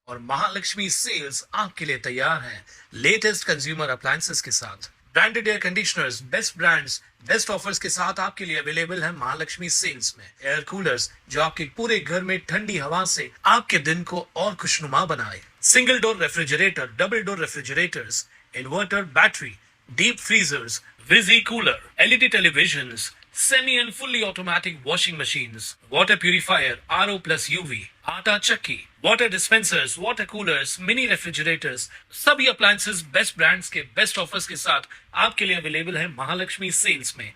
और महालक्ष्मी सेल्स आपके लिए तैयार है लेटेस्ट कंज्यूमर अप्लायंसेस के साथ। Branded air conditioners, best brands, best offers के साथ आपके लिए अवेलेबल है महालक्ष्मी सेल्स में। एयर कूलर्स जो आपके पूरे घर में ठंडी हवा से आपके दिन को और खुशनुमा बनाए। Single door refrigerator, double door refrigerators, inverter, battery, deep freezers, विजी cooler, LED televisions, semi and fully automatic washing machines, water purifier, RO plus UV, आटा चक्की, water dispensers, water coolers, mini refrigerators, सभी appliances बेस्ट ब्रांड्स के best offers के साथ आपके लिए available है Mahalaxmi sales में।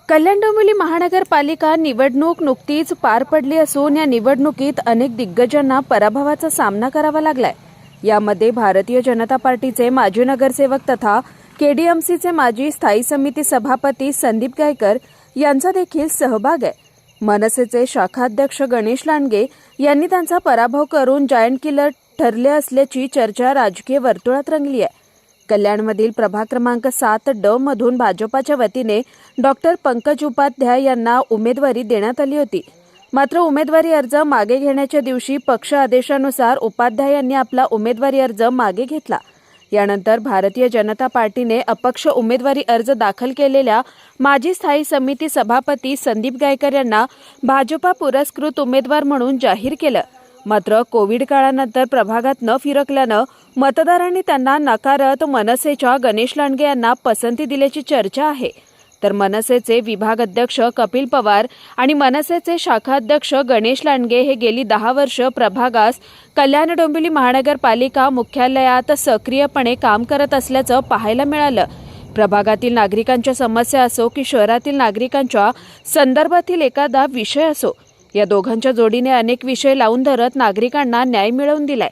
कल्याण डोंबिवली महानगरपालिका निवडणूक नुकतीच पार पडली असून या निवडणुकीत अनेक दिग्गजांना पराभवाचा सामना करावा लागलाय। यामध्ये भारतीय जनता पार्टीचे माजी नगरसेवक तथा केडीएमसीचे माजी स्थायी समिती सभापती संदीप गायकर यांचा देखील सहभाग आहे। मनसेचे शाखाध्यक्ष गणेश लांडगे यांनी त्यांचा पराभव करून जायंट किलर ठरले असल्याची चर्चा राजकीय वर्तुळात रंगली आहे। कल्याणमधील प्रभाग क्रमांक 7 ड मधून भाजपाच्या वतीने डॉक्टर पंकज उपाध्याय यांना उमेदवारी देण्यात आली होती। मात्र उमेदवारी अर्ज मागे घेण्याच्या दिवशी पक्ष आदेशानुसार उपाध्याय यांनी आपला उमेदवारी अर्ज मागे घेतला। यानंतर भारतीय जनता पार्टीने अपक्ष उमेदवारी अर्ज दाखल केलेल्या माजी स्थायी समिती सभापती संदीप गायकर यांना भाजपा पुरस्कृत उमेदवार म्हणून जाहीर केलं। मात्र कोविड काळानंतर प्रभागात न फिरकल्यानं मतदारांनी त्यांना नाकारत मनसेच्या गणेश लांडगे यांना पसंती दिल्याची चर्चा आहे। तर मनसेचे विभाग अध्यक्ष कपिल पवार आणि मनसेचे शाखाध्यक्ष गणेश लांडगे हे गेली 10 वर्ष प्रभागास कल्याण डोंबिवली महानगरपालिका मुख्यालयात सक्रियपणे काम करत असल्याचं पाहायला मिळालं। प्रभागातील नागरिकांच्या समस्या असो की शहरातील नागरिकांच्या संदर्भातील एखादा विषय असो, या दोघांच्या जोडीने अनेक विषय लावून धरत नागरिकांना न्याय मिळवून दिलाय।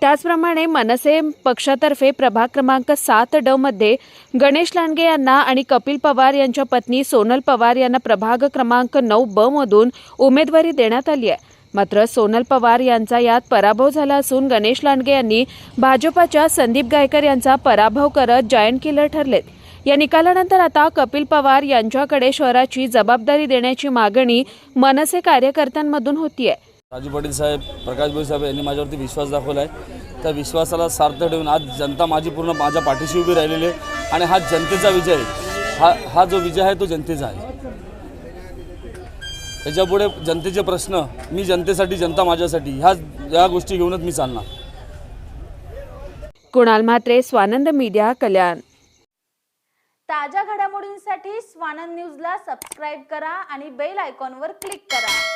त्याचप्रमाणे मनसे पक्षातर्फे प्रभाग क्रमांक 7 ड मध्ये गणेश लांडगे यांना आणि कपिल पवार यांच्या पत्नी सोनल पवार यांना प्रभाग क्रमांक 9 ब मधून उमेदवारी देण्यात आली आहे। मात्र सोनल पवार यांचा यात पराभव झाला असून गणेश लांडगे यांनी भाजपाच्या संदीप गायकर यांचा पराभव करत जायंट किलर ठरलेत। या निकालानंतर आता कपिल पवार यांच्याकडे शहराची जबाबदारी देण्याची मागणी मनसे कार्यकर्त्यांमधून होतीये। राजू पाटील साहेब, प्रकाश भाई साहेब यांनी माझ्यावरती विश्वास दाखवला आहे। त्या विश्वासाला सार्थ ठेवून आज जनता पूर्ण माझ्या पाठीशी उभी राहिलेली आहे आणि हा जनतेचा विजय हा जो विजय आहे तो जनतेचा आहे। त्याच्यापुढे जनतेचे प्रश्न, मी जनतेसाठी, जनता माझ्यासाठी, ह्या गोष्टी घेऊनच मी चालणार। कुणाल म्हात्रे, स्वानंद मीडिया, कल्याण। ताज्या घडामोडींसाठी स्वानंद न्यूजला सबस्क्राइब करा आणि बेल आयकॉनवर क्लिक करा।